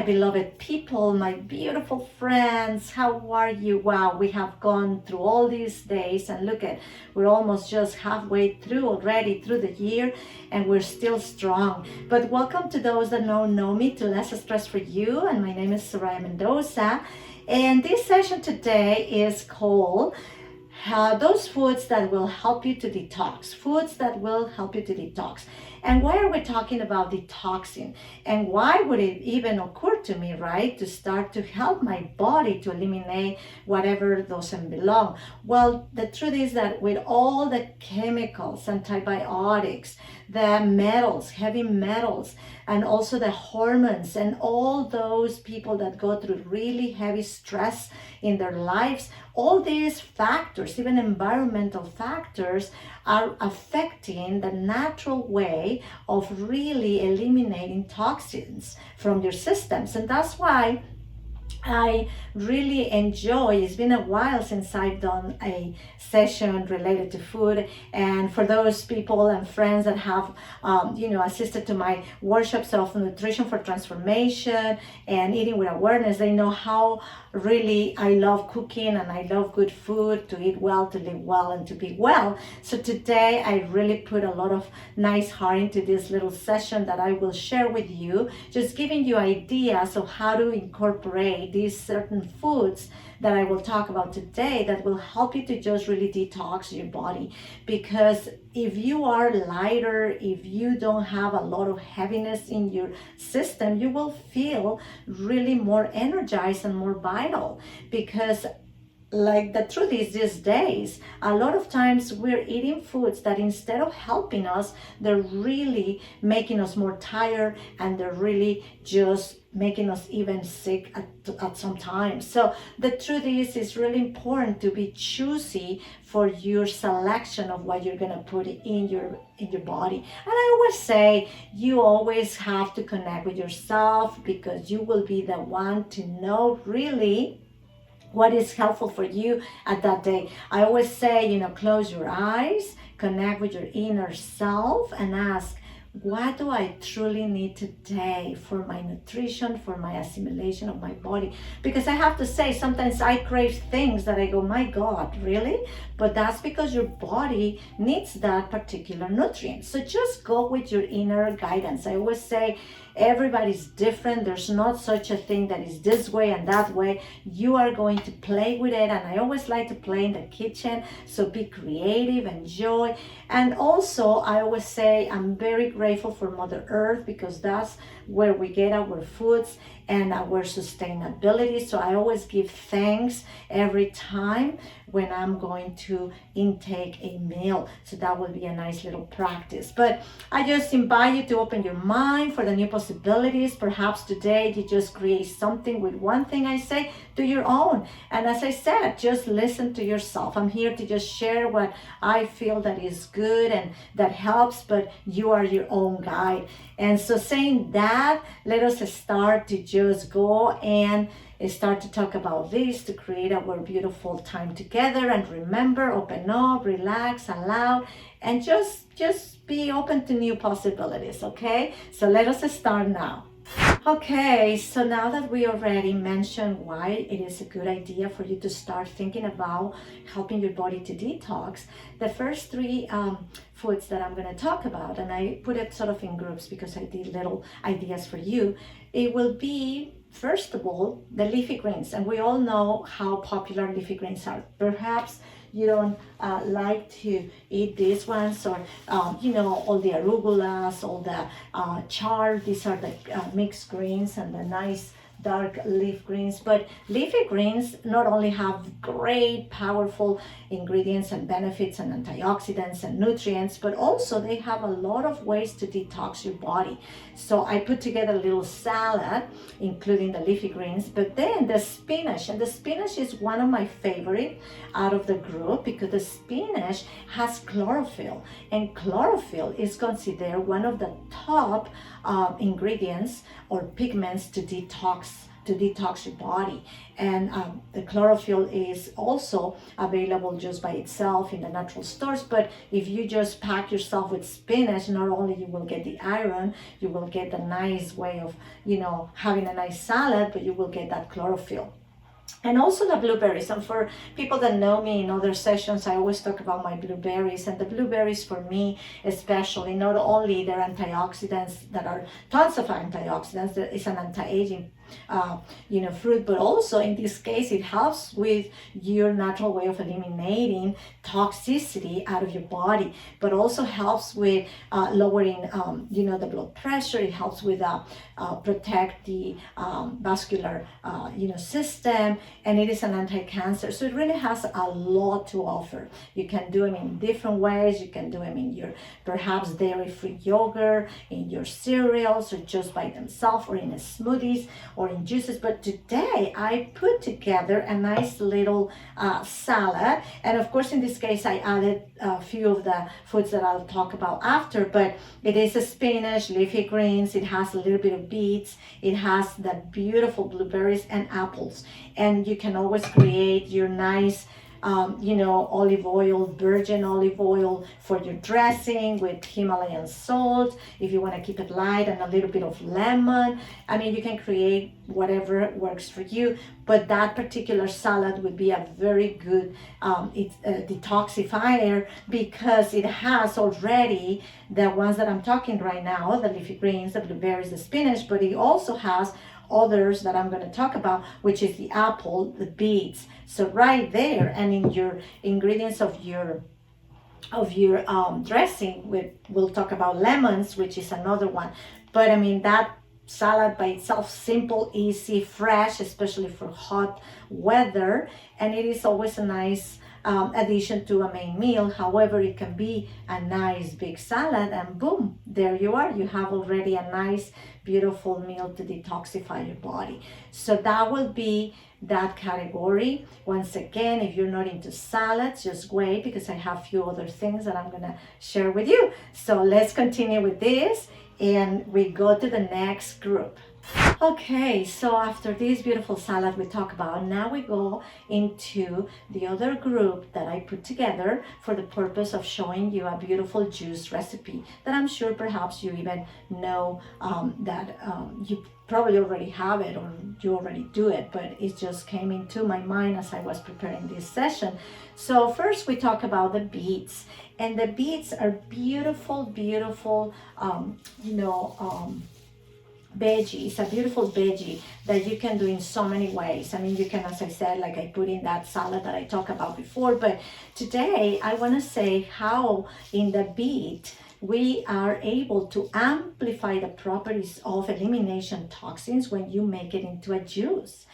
beloved people, my beautiful friends. How are you? Wow, we have gone through all these days, and look at, we're almost just halfway through already through the year, and we're still strong. But welcome to those that don't know me to Less Stress for You, and my name is Soraya Mendoza. And this session today is called those foods that will help you to detox. Foods that will help you to detox. And why are we talking about detoxing? And why would it even occur to me, right, to start to help my body to eliminate whatever doesn't belong? Well, the truth is that with all the chemicals, antibiotics, the metals, heavy metals, and also the hormones, and all those people that go through really heavy stress in their lives, all these factors, even environmental factors, are affecting the natural way of really eliminating toxins from your systems. And that's why I really enjoy, it's been a while since I've done a session related to food. And for those people and friends that have assisted to my workshops of nutrition for transformation and eating with awareness, they know how really I love cooking and I love good food, to eat well, to live well, and to be well. So today I really put a lot of nice heart into this little session that I will share with you, just giving you ideas of how to incorporate these certain foods that I will talk about today that will help you to just really detox your body. Because if you are lighter, if you don't have a lot of heaviness in your system, you will feel really more energized and more vital. Because like the truth is, these days, a lot of times we're eating foods that instead of helping us, they're really making us more tired, and they're really just making us even sick at some times. So the truth is, it's really important to be choosy for your selection of what you're gonna put in your body. And I always say, you always have to connect with yourself, because you will be the one to know really what is helpful for you at that day. I always say, close your eyes, connect with your inner self, and ask, what do I truly need today for my nutrition, for my assimilation of my body? Because I have to say, sometimes I crave things that I go, my God, really? But that's because your body needs that particular nutrient. So just go with your inner guidance. I always say, everybody's different. There's not such a thing that is this way and that way. You are going to play with it. And I always like to play in the kitchen. So be creative, enjoy. And also, I always say, I'm very grateful for Mother Earth, because that's where we get our foods and our sustainability. So I always give thanks every time when I'm going to intake a meal. So that will be a nice little practice. But I just invite you to open your mind for the new possibilities. Perhaps today you just create something with one thing I say to your own. And as I said, just listen to yourself. I'm here to just share what I feel that is good and that helps, but you are your own guide. And so saying that, let us start to just go and start to talk about this, to create our beautiful time together. And remember, open up, relax, allow, and just be open to new possibilities, okay? So let us start now. Okay, so now that we already mentioned why it is a good idea for you to start thinking about helping your body to detox, the first three foods that I'm going to talk about, and I put it sort of in groups because I did little ideas for you, it will be, first of all, the leafy greens. And we all know how popular leafy greens are. Perhaps you don't like to eat these ones, or all the arugulas, all the chard. These are the mixed greens and the nice dark leaf greens. But leafy greens not only have great, powerful ingredients and benefits and antioxidants and nutrients, but also they have a lot of ways to detox your body. So I put together a little salad, including the leafy greens, but then the spinach. And the spinach is one of my favorite out of the group, because the spinach has chlorophyll, and chlorophyll is considered one of the top ingredients or pigments to detox to detox your body. And the chlorophyll is also available just by itself in the natural stores. But if you just pack yourself with spinach, not only you will get the iron, you will get the nice way of, having a nice salad, but you will get that chlorophyll. And also the blueberries. And for people that know me in other sessions, I always talk about my blueberries. And the blueberries for me, especially, not only they're antioxidants, that are tons of antioxidants, there is an anti-aging fruit, but also in this case it helps with your natural way of eliminating toxicity out of your body, but also helps with lowering the blood pressure. It helps with protect the vascular system, and it is an anti-cancer. So it really has a lot to offer. You can do them in different ways. You can do them in your perhaps dairy-free yogurt, in your cereals, or just by themselves, or in smoothies, or in juices. But today I put together a nice little salad, and of course in this case I added a few of the foods that I'll talk about after. But it is a spinach, leafy greens, it has a little bit of beets, it has the beautiful blueberries and apples. And you can always create your nice olive oil, virgin olive oil for your dressing with Himalayan salt. If you want to keep it light, and a little bit of lemon. I mean, you can create whatever works for you, but that particular salad would be a very good detoxifier, because it has already the ones that I'm talking right now, the leafy greens, the blueberries, the spinach, but it also has others that I'm going to talk about, which is the apple, the beets. So right there, and in your ingredients of your dressing, we'll talk about lemons, which is another one. But I mean, that salad by itself, simple, easy, fresh, especially for hot weather, and it is always a nice addition to a main meal. However, it can be a nice big salad, and boom, there you are. You have already a nice, beautiful meal to detoxify your body. So that will be that category. Once again, if you're not into salads, just wait, because I have a few other things that I'm gonna share with you. So let's continue with this, and we go to the next group. Okay, so after this beautiful salad we talk about, now we go into the other group that I put together for the purpose of showing you a beautiful juice recipe that I'm sure perhaps you even know that you probably already have it, or you already do it, but it just came into my mind as I was preparing this session. So first we talk about the beets, and the beets are beautiful veggie. It's a beautiful veggie that you can do in so many ways. I mean, you can, as I said, like I put in that salad that I talked about before, but today I want to say how in the beet we are able to amplify the properties of elimination toxins when you make it into a juice.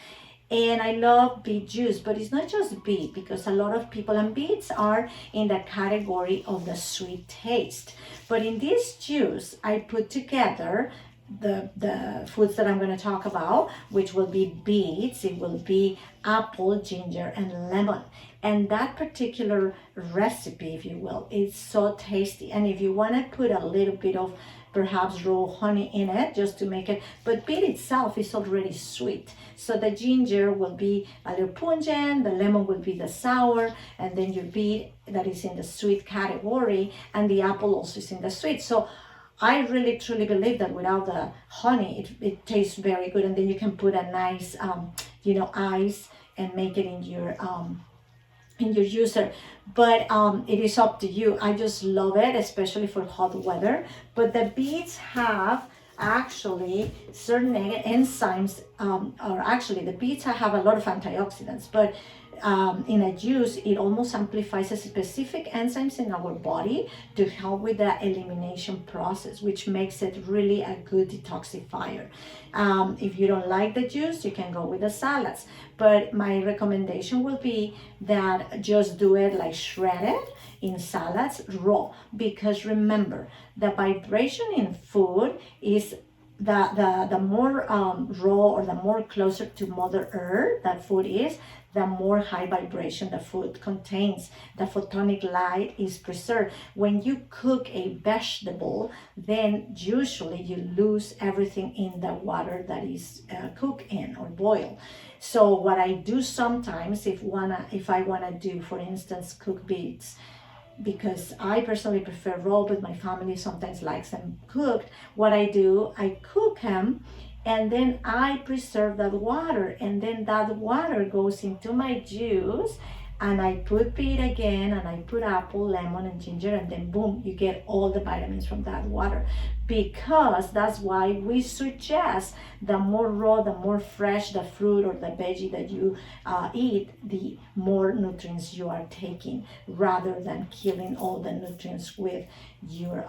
And I love beet juice, but it's not just beet, because a lot of people, and beets are in the category of the sweet taste. But in this juice, I put together the foods that I'm going to talk about, which will be beets, it will be apple, ginger, and lemon. And that particular recipe, if you will, is so tasty. And if you want to put a little bit of perhaps raw honey in it, just to make it, but beet itself is already sweet. So the ginger will be a little pungent, the lemon will be the sour, and then your beet that is in the sweet category, and the apple also is in the sweet. So I really truly believe that without the honey, it tastes very good. And then you can put a nice, ice and make it in your juicer. But it is up to you. I just love it, especially for hot weather. But the beets have actually certain enzymes, or actually the beets have a lot of antioxidants, but in a juice, it almost amplifies specific enzymes in our body to help with the elimination process, which makes it really a good detoxifier. If you don't like the juice, you can go with the salads. But my recommendation will be that just do it like shredded in salads raw, because remember, the vibration in food is the more raw or the more closer to Mother Earth that food is, the more high vibration the food contains. The photonic light is preserved. When you cook a vegetable, then usually you lose everything in the water that is cooked in or boiled. So what I do sometimes, if I wanna do, for instance, cook beets, because I personally prefer raw, but my family sometimes likes them cooked. What I do, I cook them and then I preserve that water, and then that water goes into my juice, and I put beet again, and I put apple, lemon, and ginger, and then boom, you get all the vitamins from that water. Because that's why we suggest the more raw, the more fresh the fruit or the veggie that you eat, the more nutrients you are taking, rather than killing all the nutrients with your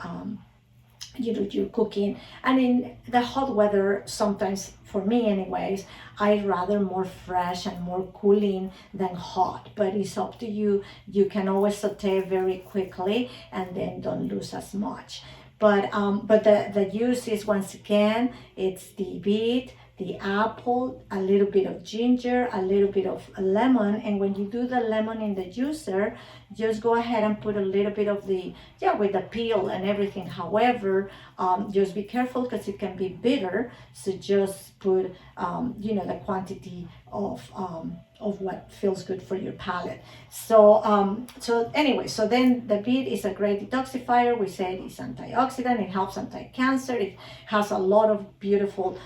your cooking. And in the hot weather, sometimes, for me anyways, I rather more fresh and more cooling than hot, but it's up to you. You can always saute very quickly and then don't lose as much. But the juice is, once again, it's the beet, the apple, a little bit of ginger, a little bit of lemon. And when you do the lemon in the juicer, just go ahead and put a little bit of the, with the peel and everything. However, just be careful because it can be bitter. So just put, the quantity of what feels good for your palate. So anyway, so then the beet is a great detoxifier. We said it's antioxidant, it helps anti-cancer, it has a lot of beautiful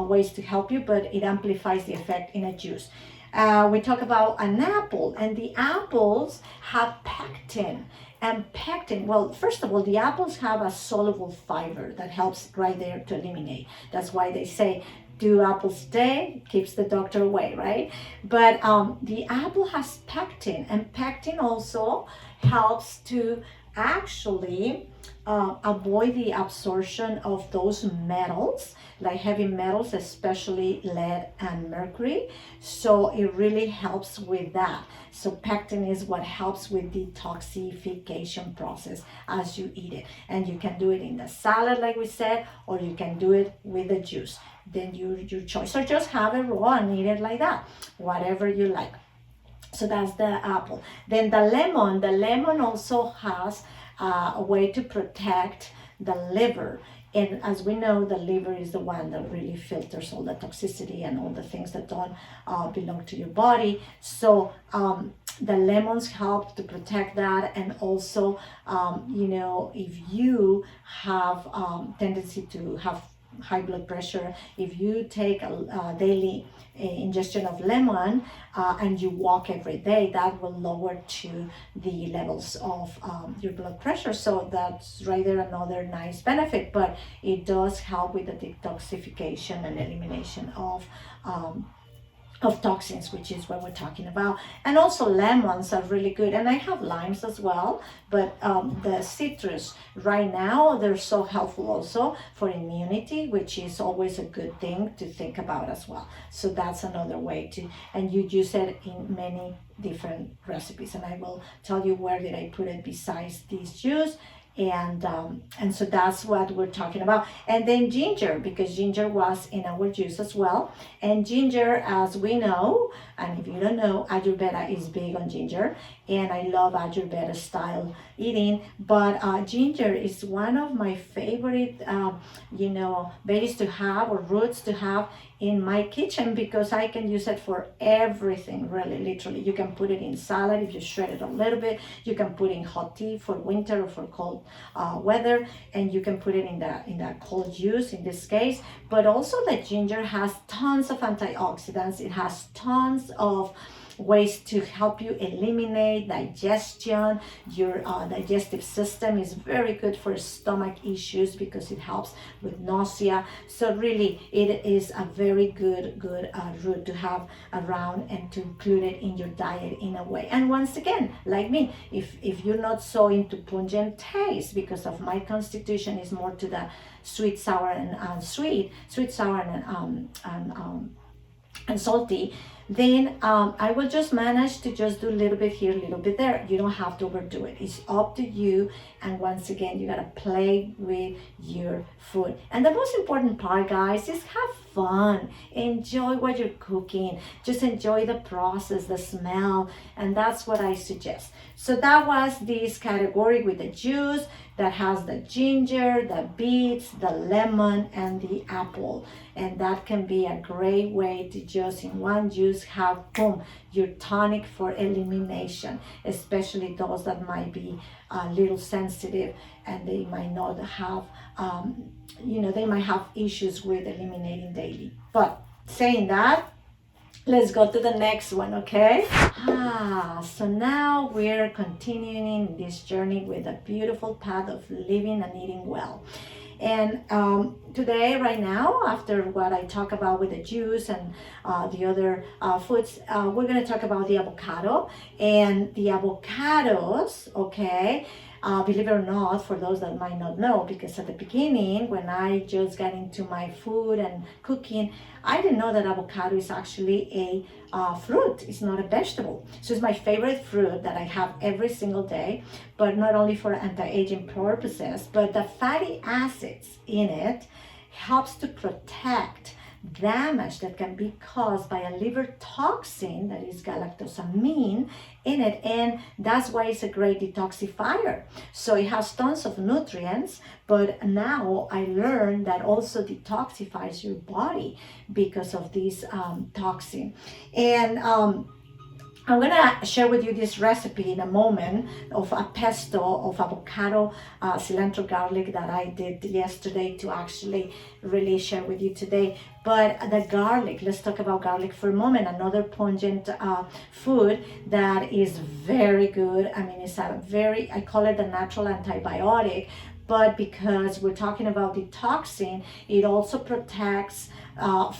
ways to help you, but it amplifies the effect in a juice. We talk about an apple, and the apples have pectin. And pectin, well, first of all, the apples have a soluble fiber that helps right there to eliminate. That's why they say, do apples stay? Keeps the doctor away, right? But the apple has pectin, and pectin also helps to actually avoid the absorption of those metals, like heavy metals, especially lead and mercury. So it really helps with that. So pectin is what helps with the detoxification process as you eat it. And you can do it in the salad, like we said, or you can do it with the juice. Then your choice. Or just have it raw and eat it like that, whatever you like. So that's the apple. Then the lemon also has a way to protect the liver. And as we know, the liver is the one that really filters all the toxicity and all the things that don't belong to your body. So the lemons help to protect that. And also, if you have tendency to have high blood pressure, if you take a daily ingestion of lemon and you walk every day, that will lower to the levels of your blood pressure. So that's right there another nice benefit, but it does help with the detoxification and elimination of toxins, which is what we're talking about. And also lemons are really good, and I have limes as well, but the citrus right now, they're so helpful also for immunity, which is always a good thing to think about as well. So that's another way to, and you use it in many different recipes, and I will tell you where did I put it besides this juice. And so that's what we're talking about. And then ginger, because ginger was in our juice as well. And ginger, as we know, and if you don't know, Ayurveda is big on ginger, and I love Ayurveda style eating. But ginger is one of my favorite, veggies to have, or roots to have in my kitchen, because I can use it for everything, really, literally. You can put it in salad if you shred it a little bit. You can put it in hot tea for winter or for cold weather, and you can put it in the cold juice in this case. But also the ginger has tons of antioxidants. It has tons of ways to help you eliminate digestion. Your digestive system is very good for stomach issues because it helps with nausea. So really, it is a very good root to have around and to include it in your diet in a way. And once again, like me, if you're not so into pungent taste, because of my constitution is more to the sweet, sour, and sweet, sour, and salty. then I will just manage to just do a little bit here, a little bit there. You don't have to overdo it. It's up to you. And once again, you gotta play with your food. And the most important part, guys, is have fun. Enjoy what you're cooking. Just enjoy the process, the smell, and that's what I suggest. So that was this category with the juice that has the ginger, the beets, the lemon, and the apple. And that can be a great way to just in one juice have, boom, your tonic for elimination, especially those that might be a little sensitive and they might not have, they might have issues with eliminating daily. But saying that, let's go to the next one, okay? So now we're continuing this journey with a beautiful path of living and eating well. And today, right now, after what I talk about with the juice and the other foods, we're going to talk about the avocado. And the avocados, okay, believe it or not, for those that might not know, because at the beginning, when I just got into my food and cooking, I didn't know that avocado is actually a fruit. It's not a vegetable. So it's my favorite fruit that I have every single day, but not only for anti-aging purposes, but the fatty acids in it helps to protect damage that can be caused by a liver toxin that is galactosamine in it, and that's why it's a great detoxifier. So it has tons of nutrients, but now I learned that also detoxifies your body because of this toxin. And I'm gonna share with you this recipe in a moment of a pesto of avocado, cilantro, garlic that I did yesterday to actually really share with you today. But the garlic, let's talk about garlic for a moment. Another pungent food that is very good. I mean, it's I call it the natural antibiotic, but because we're talking about detoxing, it also protects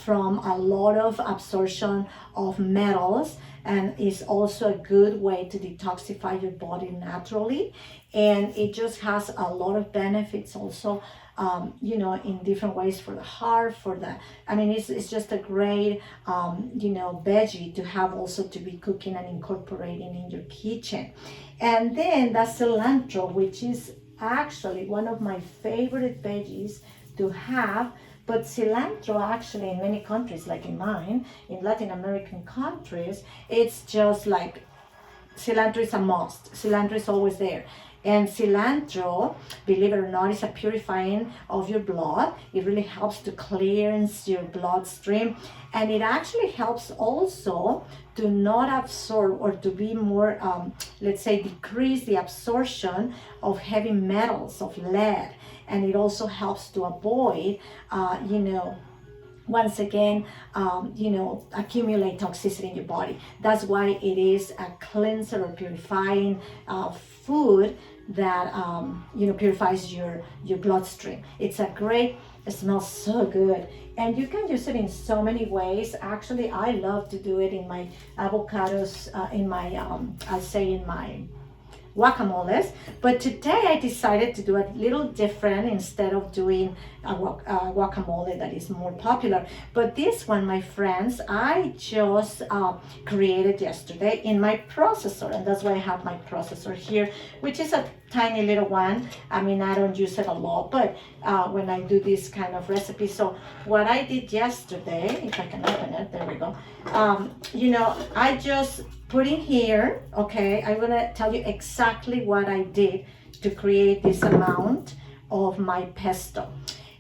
from a lot of absorption of metals, and is also a good way to detoxify your body naturally. And it just has a lot of benefits also, in different ways for the heart, it's just a great, veggie to have also to be cooking and incorporating in your kitchen. And then the cilantro, which is actually one of my favorite veggies to have. But cilantro, actually, in many countries, like in mine, in Latin American countries, it's just like cilantro is a must. Cilantro is always there. And cilantro, believe it or not, is a purifying of your blood. It really helps to cleanse your bloodstream. And it actually helps also to not absorb or to be more, decrease the absorption of heavy metals, of lead. And it also helps to avoid, once again, accumulate toxicity in your body. That's why it is a cleanser or purifying food that, purifies your bloodstream. It smells so good. And you can use it in so many ways. Actually, I love to do it in my avocados, in my guacamoles. But today I decided to do a little different instead of doing a guacamole that is more popular. But this one, my friends, I just created yesterday in my processor, and that's why I have my processor here, which is a tiny little one. I mean, I don't use it a lot, but when I do this kind of recipe. So what I did yesterday, if I can open it, there we go. I just put in here, okay, I'm gonna tell you exactly what I did to create this amount of my pesto.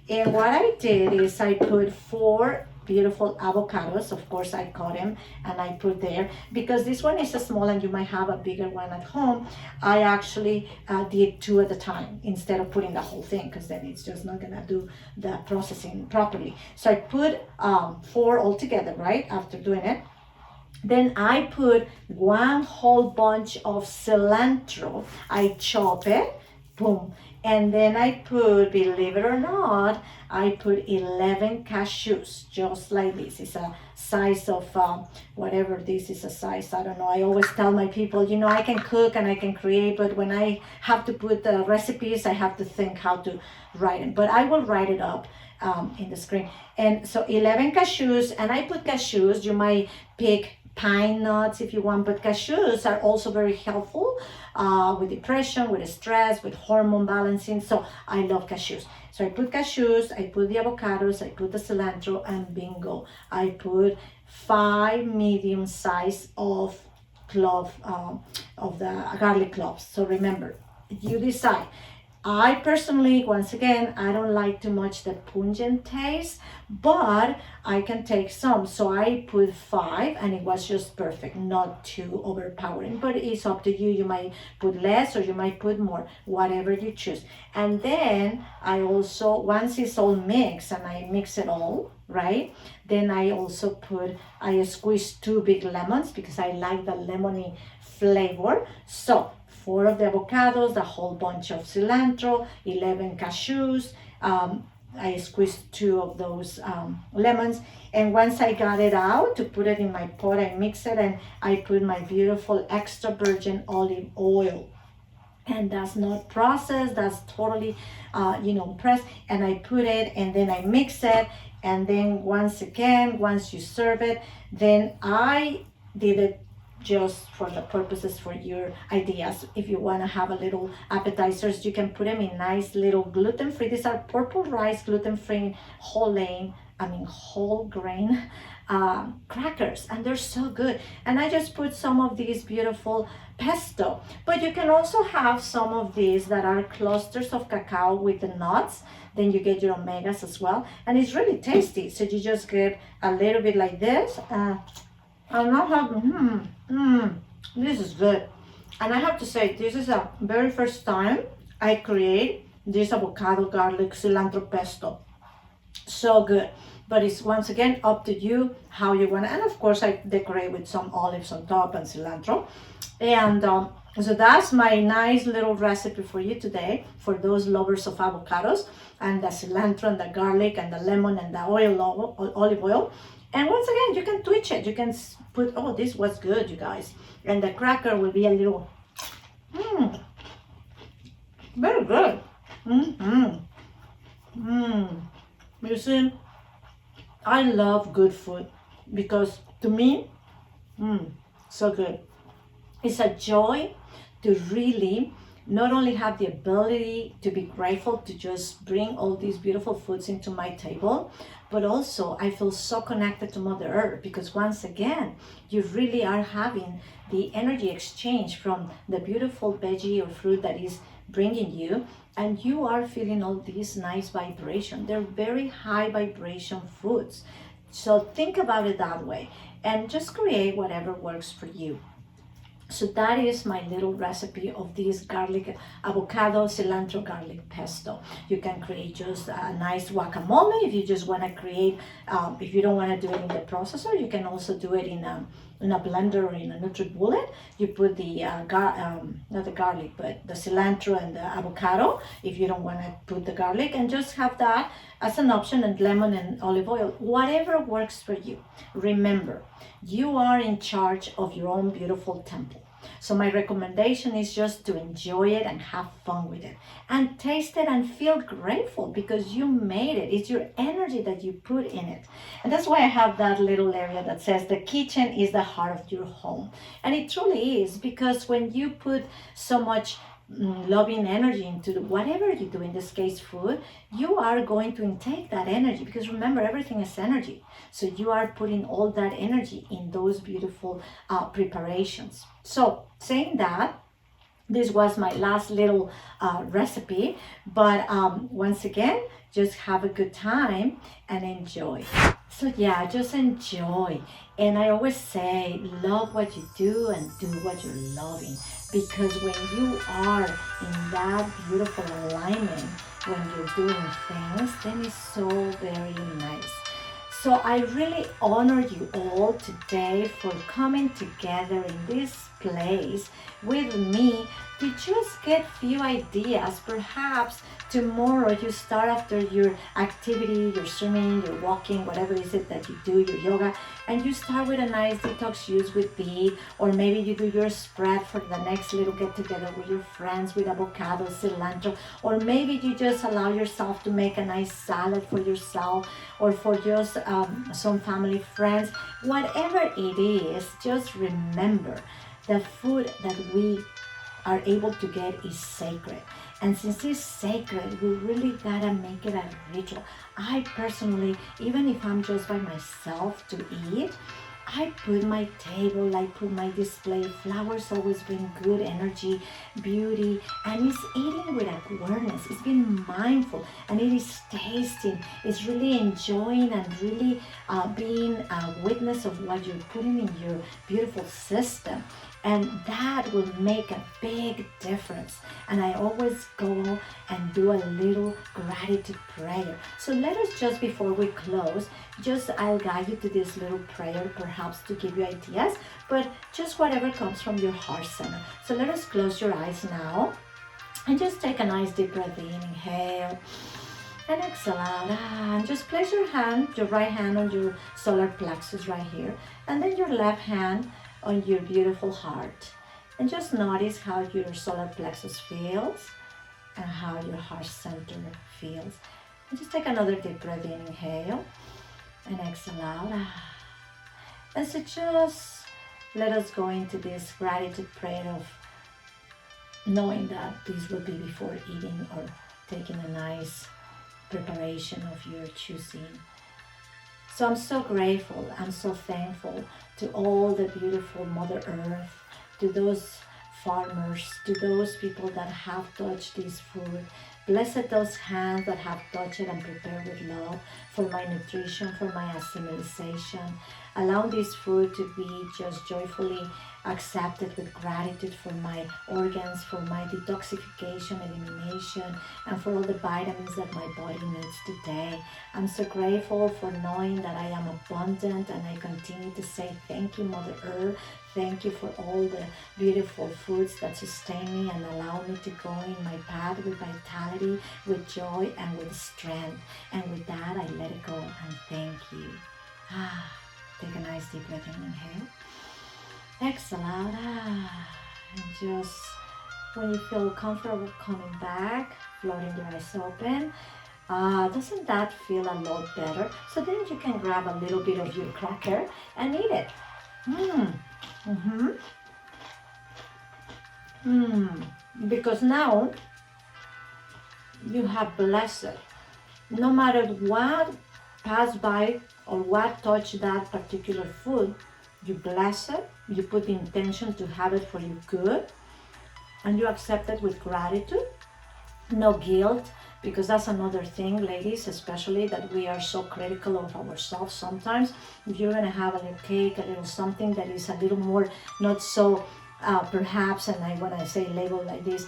And what I did is I put 4 beautiful avocados. Of course, I cut them and I put there. Because this one is a small and you might have a bigger one at home, I actually did 2 at a time instead of putting the whole thing, because then it's just not gonna do the processing properly. So I put 4 all together, right, after doing it. Then I put 1 whole bunch of cilantro. I chop it boom. And then I put, believe it or not, I put 11 cashews, just like this. It's a size of whatever this is a size. I don't know. I always tell my people, you know, I can cook and I can create, but when I have to put the recipes, I have to think how to write it. But I will write it up in the screen. And so 11 cashews, and I put cashews. You might pick pine nuts if you want, but cashews are also very helpful with depression, with stress, with hormone balancing. So I love cashews. So I put cashews, I put the avocados, I put the cilantro, and bingo, I put 5 medium size of clove of the garlic cloves. So remember, you decide. I personally, once again, I don't like too much the pungent taste, but I can take some. So I put 5 and it was just perfect, not too overpowering, but it's up to you. You might put less or you might put more, whatever you choose. And then I also, once it's all mixed and I mix it all, right? Then I also I squeeze 2 big lemons because I like the lemony flavor. So 4 of the avocados, a whole bunch of cilantro, 11 cashews. I squeezed 2 of those lemons. And once I got it out to put it in my pot, I mix it and I put my beautiful extra virgin olive oil. And that's not processed, that's totally, pressed. And I put it and then I mix it. And then once you serve it, then I did it just for the purposes for your ideas. If you want to have a little appetizers, you can put them in nice little gluten-free. These are purple rice gluten-free whole grain crackers, and they're so good. And I just put some of these beautiful pesto, but you can also have some of these that are clusters of cacao with the nuts. Then you get your omegas as well, and it's really tasty. So you just get a little bit like this. I'm not having, this is good. And I have to say, this is a very first time I create this avocado, garlic, cilantro pesto. So good. But it's once again up to you how you want. And of course I decorate with some olives on top and cilantro. And so that's my nice little recipe for you today, for those lovers of avocados and the cilantro and the garlic and the lemon and the olive oil. And once again, you can twitch it. You can put, oh, this was good, you guys. And the cracker will be a little, very good. You see, I love good food because to me, so good. It's a joy to really not only have the ability to be grateful to just bring all these beautiful foods into my table, but also I feel so connected to Mother Earth because once again, you really are having the energy exchange from the beautiful veggie or fruit that is bringing you, and you are feeling all these nice vibration. They're very high vibration foods. So think about it that way and just create whatever works for you. So that is my little recipe of this garlic, avocado, cilantro, garlic pesto. You can create just a nice guacamole if you just want to create, if you don't want to do it in the processor, you can also do it in a blender or in a NutriBullet. You put the, not the garlic, but the cilantro and the avocado if you don't want to put the garlic, and just have that as an option, and lemon and olive oil, whatever works for you. Remember, you are in charge of your own beautiful temple. So my recommendation is just to enjoy it and have fun with it and taste it and feel grateful because you made it. It's your energy that you put in it. And that's why I have that little area that says the kitchen is the heart of your home. And it truly is, because when you put so much loving energy into whatever you do, in this case food, you are going to intake that energy, because remember, everything is energy. So you are putting all that energy in those beautiful preparations. So saying that, this was my last little recipe, but once again, just have a good time and enjoy. So yeah, just enjoy. And I always say, love what you do and do what you're loving. Because when you are in that beautiful alignment, when you're doing things, then it's so very nice. So I really honor you all today for coming together in this place with me to just get few ideas. Perhaps tomorrow you start after your activity, your swimming, your walking, whatever is it that you do, your yoga, and you start with a nice detox juice with Beet, or maybe you do your spread for the next little get together with your friends with avocado, cilantro, or maybe you just allow yourself to make a nice salad for yourself or for just some family friends. Whatever it is, just remember the food that we are able to get is sacred. And since it's sacred, we really gotta make it a ritual. I personally, even if I'm just by myself to eat, I put my table, I put my display. Flowers always bring good energy, beauty, and it's eating with awareness. It's being mindful, and it is tasting. It's really enjoying and really being a witness of what you're putting in your beautiful system. And that will make a big difference. And I always go and do a little gratitude prayer. So let us just, before we close, I'll guide you to this little prayer, perhaps to give you ideas, but just whatever comes from your heart center. So let us close your eyes now and just take a nice deep breath in, inhale, and exhale out. And just place your right hand on your solar plexus right here, and then your left hand on your beautiful heart, and just notice how your solar plexus feels and how your heart center feels. And just take another deep breath in, inhale, and exhale out. And so just let us go into this gratitude prayer of knowing that this will be before eating or taking a nice preparation of your choosing. So I'm so grateful, I'm so thankful to all the beautiful Mother Earth, to those farmers, to those people that have touched this food. Blessed those hands that have touched it and prepared with love for my nutrition, for my assimilation. Allow this food to be just joyfully accepted with gratitude for my organs, for my detoxification, elimination, and for all the vitamins that my body needs today. I'm so grateful for knowing that I am abundant, and I continue to say thank you, Mother Earth. Thank you for all the beautiful foods that sustain me and allow me to go in my path with vitality, with joy, and with strength. And with that, I let it go and thank you. Take a nice deep breath in, inhale. Exhale out. And just when you feel comfortable coming back, floating your eyes open, doesn't that feel a lot better? So then you can grab a little bit of your cracker and eat it. Because now you have blessed. No matter what passed by or what touched that particular food, you bless it, you put the intention to have it for your good, and you accept it with gratitude, no guilt, because that's another thing, ladies, especially, that we are so critical of ourselves sometimes. If you're gonna have a little cake, a little something that is a little more not so perhaps, and I want to say label like this,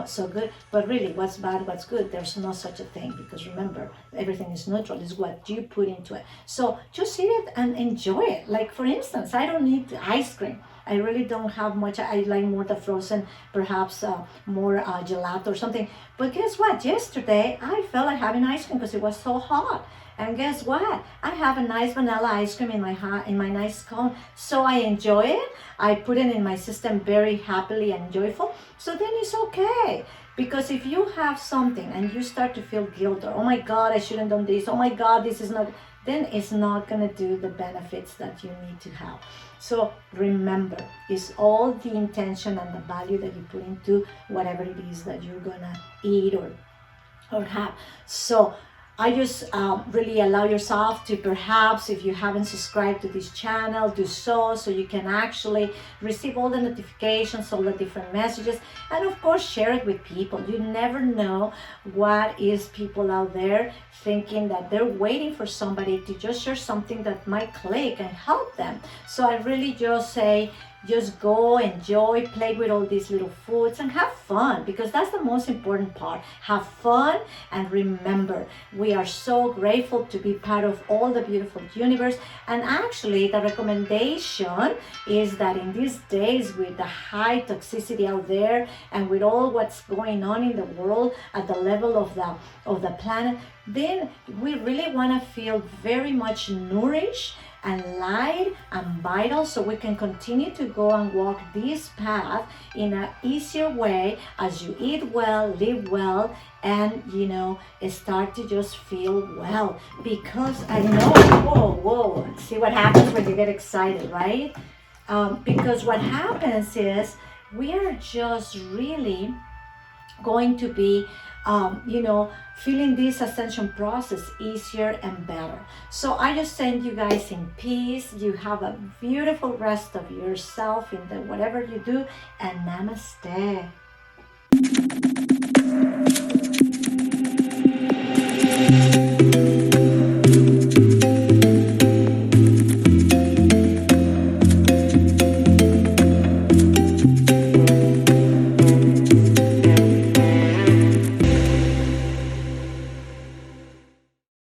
so good, but really what's bad, what's good, there's no such a thing, because remember, everything is neutral, it's what you put into it. So just eat it and enjoy it. Like, for instance, I don't need ice cream. I really don't have much. I like more the frozen, perhaps more gelato or something. But guess what? Yesterday, I felt like having ice cream because it was so hot. And guess what? I have a nice vanilla ice cream in my nice cone. So I enjoy it. I put it in my system very happily and joyful. So then it's okay. Because if you have something and you start to feel guilt, or, oh my God, I shouldn't have done this. Oh my God, this is not, then it's not going to do the benefits that you need to have. So remember, it's all the intention and the value that you put into whatever it is that you're going to eat or have. So I just really allow yourself to, perhaps, if you haven't subscribed to this channel, do so you can actually receive all the notifications, all the different messages, and of course share it with people. You never know what is people out there thinking, that they're waiting for somebody to just share something that might click and help them. So I really just say, just go, enjoy, play with all these little foods and have fun, because that's the most important part. Have fun, and remember, we are so grateful to be part of all the beautiful universe. And actually, the recommendation is that in these days, with the high toxicity out there and with all what's going on in the world at the level of the planet, then we really want to feel very much nourished and light and vital, so we can continue to go and walk this path in an easier way as you eat well, live well, and start to just feel well. Because I know, whoa, see what happens when you get excited, right? Because what happens is we are just really going to be feeling this ascension process easier and better. So I just send you guys in peace. You have a beautiful rest of yourself in the whatever you do, and namaste.